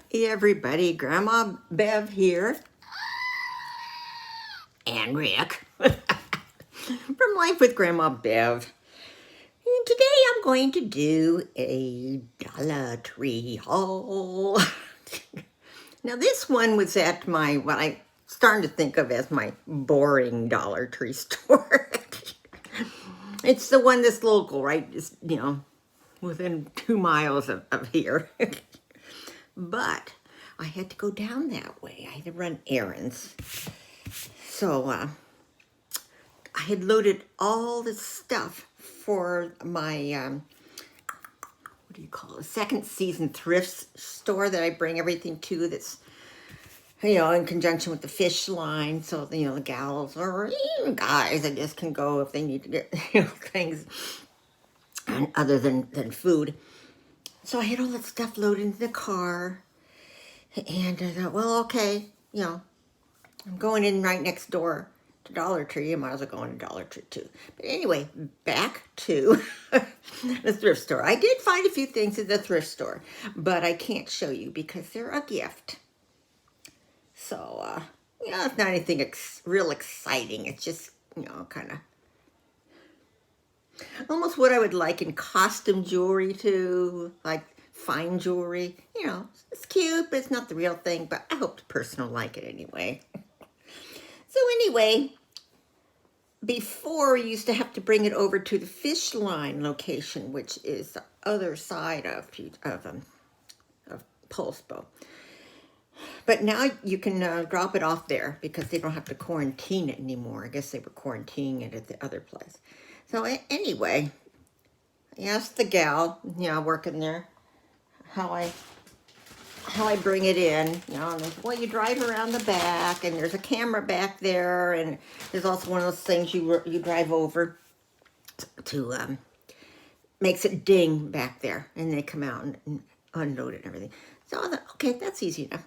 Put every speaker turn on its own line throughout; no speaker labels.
Hey everybody, Grandma Bev here, and Rick from Life with Grandma Bev. And today I'm going to do a Dollar Tree haul. Now this one was at what I'm starting to think of as my boring Dollar Tree store. It's the one that's local, right? Just, within 2 miles of here. But I had to go down that way. I had to run errands. So I had loaded all the stuff for my, what do you call it, second season thrift store that I bring everything to that's, in conjunction with the fish line. So, the gals or even guys, I guess, can go if they need to get, things other than food. So I had all that stuff loaded into the car. And I thought, well, okay, I'm going in right next door to Dollar Tree. I might as well go in to Dollar Tree too. But anyway, back to the thrift store. I did find a few things at the thrift store, but I can't show you because they're a gift. So, it's not anything real exciting. It's just, kind of almost what I would like in costume jewelry too, like fine jewelry. It's cute, but it's not the real thing. But I hope the person will like it anyway. So anyway, before we used to have to bring it over to the fish line location, which is the other side of Pulsebo. But now you can drop it off there because they don't have to quarantine it anymore. I guess they were quarantining it at the other place. So anyway, I asked the gal, working there, how I bring it in, and well, you drive around the back, and there's a camera back there, and there's also one of those things you drive over to makes it ding back there, and they come out and unload it and everything. So I thought, okay, that's easy enough.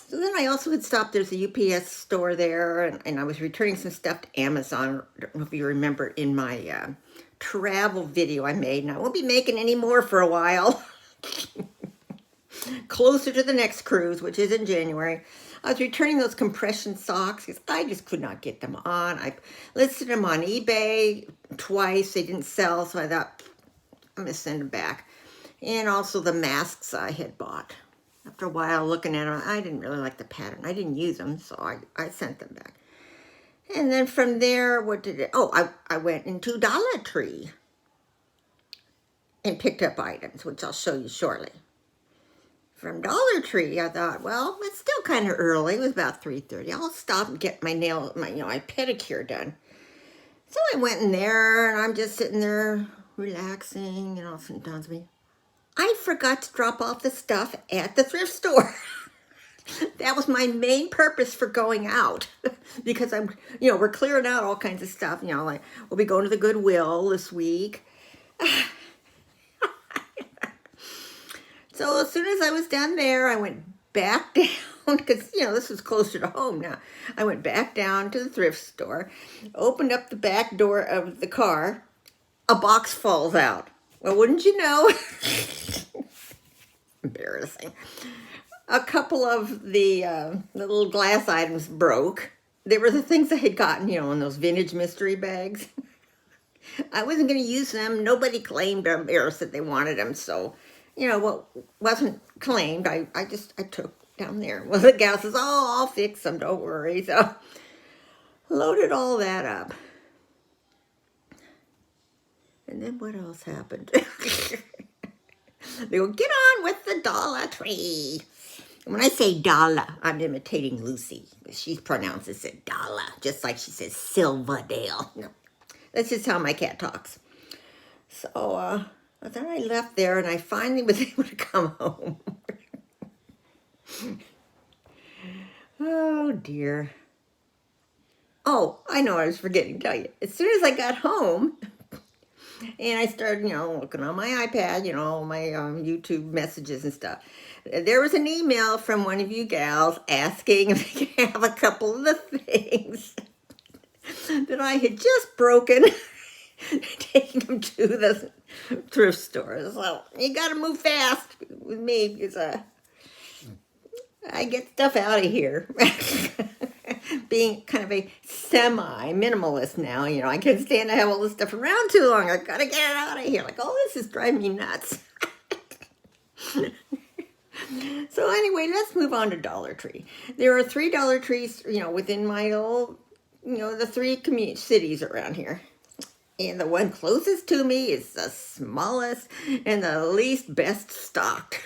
So then I also had stopped. There's a UPS store there, and I was returning some stuff to Amazon. I don't know if you remember in my travel video I made, and I won't be making any more for a while. Closer to the next cruise, which is in January. I was returning those compression socks because I just could not get them on. I listed them on eBay twice. They didn't sell, so I thought, I'm going to send them back. And also the masks I had bought. After a while looking at them, I didn't really like the pattern. I didn't use them, so I sent them back. And then from there, what did it? Oh, I went into Dollar Tree and picked up items, which I'll show you shortly. From Dollar Tree, I thought, well, it's still kind of early. It was about 3:30. I'll stop and get my my pedicure done. So I went in there, and I'm just sitting there relaxing, and all of a sudden it dawns on me, I forgot to drop off the stuff at the thrift store. That was my main purpose for going out because we're clearing out all kinds of stuff. Like we'll be going to the Goodwill this week. So as soon as I was done there, I went back down because, this was closer to home now. I went back down to the thrift store, opened up the back door of the car. A box falls out. Well, wouldn't you know? Embarrassing. A couple of the little glass items broke. They were the things I had gotten, in those vintage mystery bags. I wasn't going to use them. Nobody claimed them or said they wanted them, so... what wasn't claimed, I took down there. Well, the gal says, oh, I'll fix them, don't worry. So, loaded all that up. And then what else happened? They go, get on with the Dollar Tree. And when I say dollar, I'm imitating Lucy. She pronounces it dollar, just like she says Silverdale. No, that's just how my cat talks. So, then I left there, and I finally was able to come home. Oh, dear. Oh, I know I was forgetting to tell you. As soon as I got home, and I started, looking on my iPad, my YouTube messages and stuff, there was an email from one of you gals asking if they could have a couple of the things that I had just broken, taking them to the thrift store. So you got to move fast with me because I get stuff out of here. Being kind of a semi-minimalist now, you know, I can't stand to have all this stuff around too long. I gotta get it out of here. Like, oh, this is driving me nuts. So anyway, let's move on to Dollar Tree. There are 3 Dollar Trees, you know, within my little, you know, the 3 cities around here. And the one closest to me is the smallest and the least best stocked.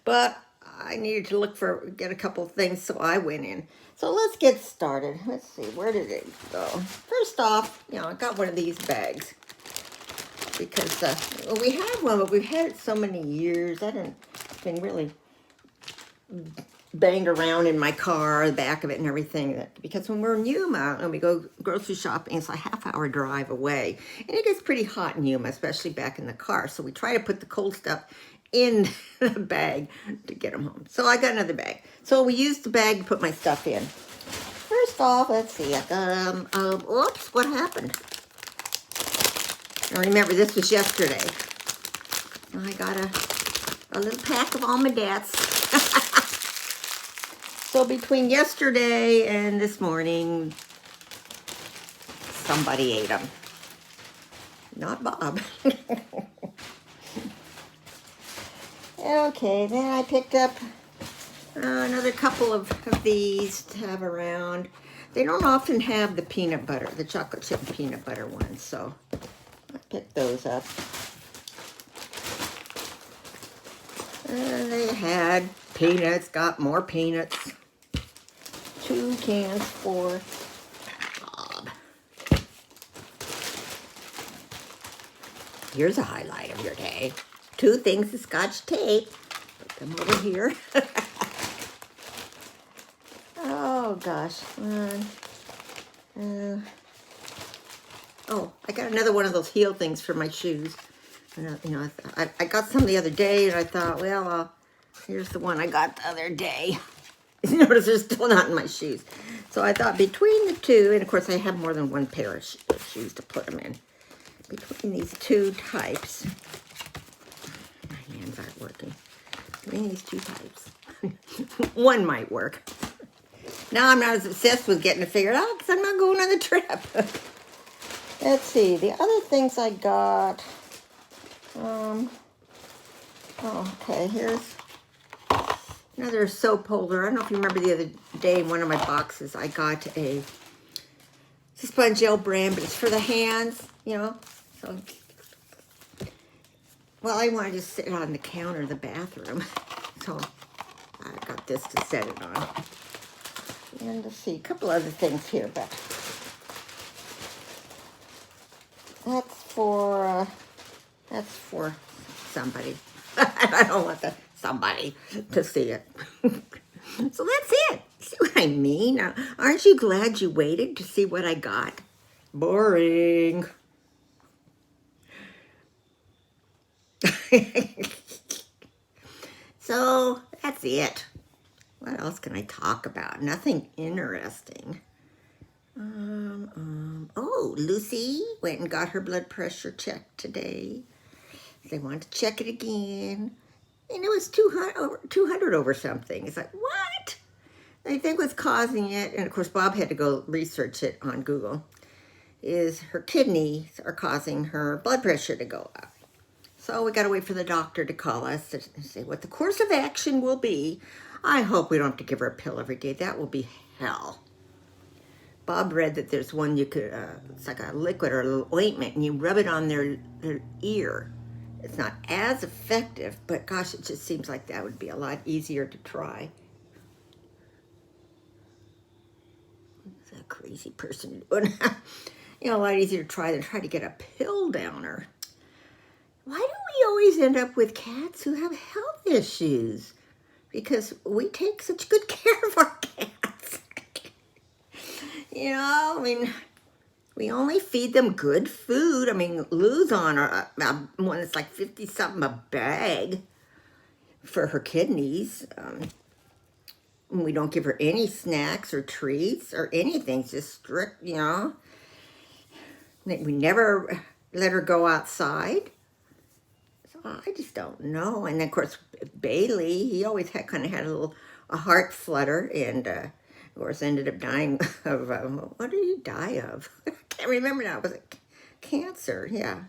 But I needed to get a couple things, so I went in. So let's get started. Let's see, where did it go? First off, you know, I got one of these bags. Because, well, we have one, but we've had it so many years. I haven't been really banged around in my car, the back of it and everything. Because when we're in Yuma and we go grocery shopping, it's a half-hour drive away. And it gets pretty hot in Yuma, especially back in the car. So we try to put the cold stuff in the bag to get them home. So I got another bag. So we used the bag to put my stuff in. First off, let's see. I got, oops, what happened? I remember this was yesterday. I got a little pack of almondettes. So between yesterday and this morning, somebody ate them. Not Bob. Okay, then I picked up another couple of these to have around. They don't often have the peanut butter, the chocolate chip peanut butter ones, so I picked those up. And they had peanuts, got more peanuts. 2 cans for Bob. Here's a highlight of your day. 2 things of Scotch tape. Put them over here. Oh gosh. Oh, I got another one of those heel things for my shoes. And, you know, I got some the other day, and I thought, well, here's the one I got the other day. Notice they're still not in my shoes. So I thought between the 2, and of course I have more than 1 pair of shoes to put them in. Between these 2 types, my hands aren't working. Between these 2 types, one might work. Now I'm not as obsessed with getting it figured out because I'm not going on the trip. Let's see, the other things I got. Okay, here's another soap holder. I don't know if you remember the other day in one of my boxes, I got it's a sponge gel brand, but it's for the hands, you know. So, well, I wanted to sit it on the counter in the bathroom, so I got this to set it on. And let's see, a couple other things here, but that's for somebody. I don't want somebody to see it. So that's it. See what I mean? Aren't you glad you waited to see what I got? Boring. So that's it. What else can I talk about? Nothing interesting. Oh, Lucy went and got her blood pressure checked today. They wanted to check it again. And it was 200 over something. It's like, what? I think what's causing it, and of course Bob had to go research it on Google, is her kidneys are causing her blood pressure to go up. So we got to wait for the doctor to call us to say what the course of action will be. I hope we don't have to give her a pill every day. That will be hell. Bob read that there's one you could, it's like a liquid or a little ointment, and you rub it on their ear. It's not as effective, but gosh, it just seems like that would be a lot easier to try. What's that crazy person doing? You know, a lot easier to try than try to get a pill downer. Why do we always end up with cats who have health issues? Because we take such good care of our cats. You know, I mean, we only feed them good food. I mean, Lou's on one that's like 50-something a bag for her kidneys. We don't give her any snacks or treats or anything. It's just strict, you know. We never let her go outside. So I just don't know. And then, of course, Bailey, he always kind of had a little a heart flutter, and of course ended up dying of, what did he die of? I can't remember now. Was it cancer? Yeah.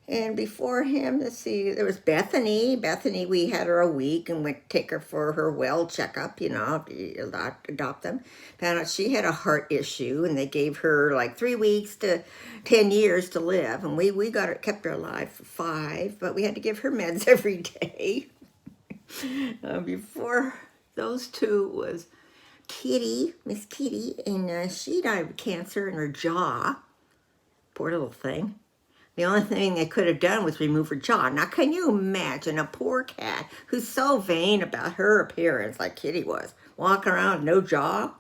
And before him, let's see, there was Bethany. Bethany, we had her a week and went to take her for her well checkup, adopt them. Found out she had a heart issue, and they gave her like 3 weeks to 10 years to live. And we got her, kept her alive for 5, but we had to give her meds every day. Before those two was Kitty, Miss Kitty, and she died of cancer in her jaw. Poor little thing. The only thing they could have done was remove her jaw. Now, can you imagine a poor cat who's so vain about her appearance, like Kitty was, walking around with no jaw?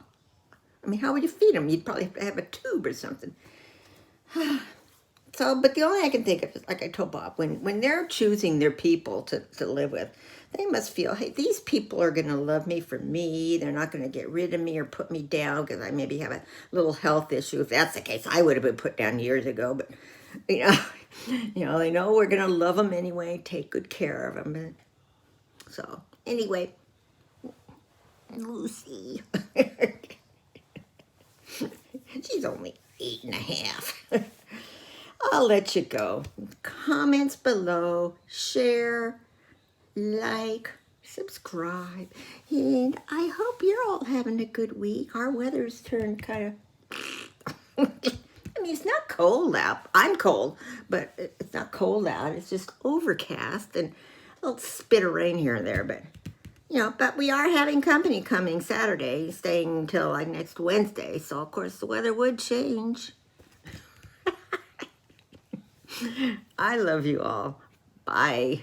I mean, how would you feed them? You'd probably have to have a tube or something. But the only thing I can think of is, like I told Bob, when they're choosing their people to live with, they must feel, hey, these people are going to love me for me. They're not going to get rid of me or put me down because I maybe have a little health issue. If that's the case, I would have been put down years ago. But, they know we're going to love them anyway, take good care of them. So, anyway, Lucy. She's only 8.5. I'll let you go. Comments below, share, like, subscribe, and I hope you're all having a good week. Our weather's turned kind of, I mean, it's not cold out. I'm cold, but it's not cold out. It's just overcast and a little spit of rain here and there, but we are having company coming Saturday, staying until like next Wednesday, so of course the weather would change. I love you all. Bye.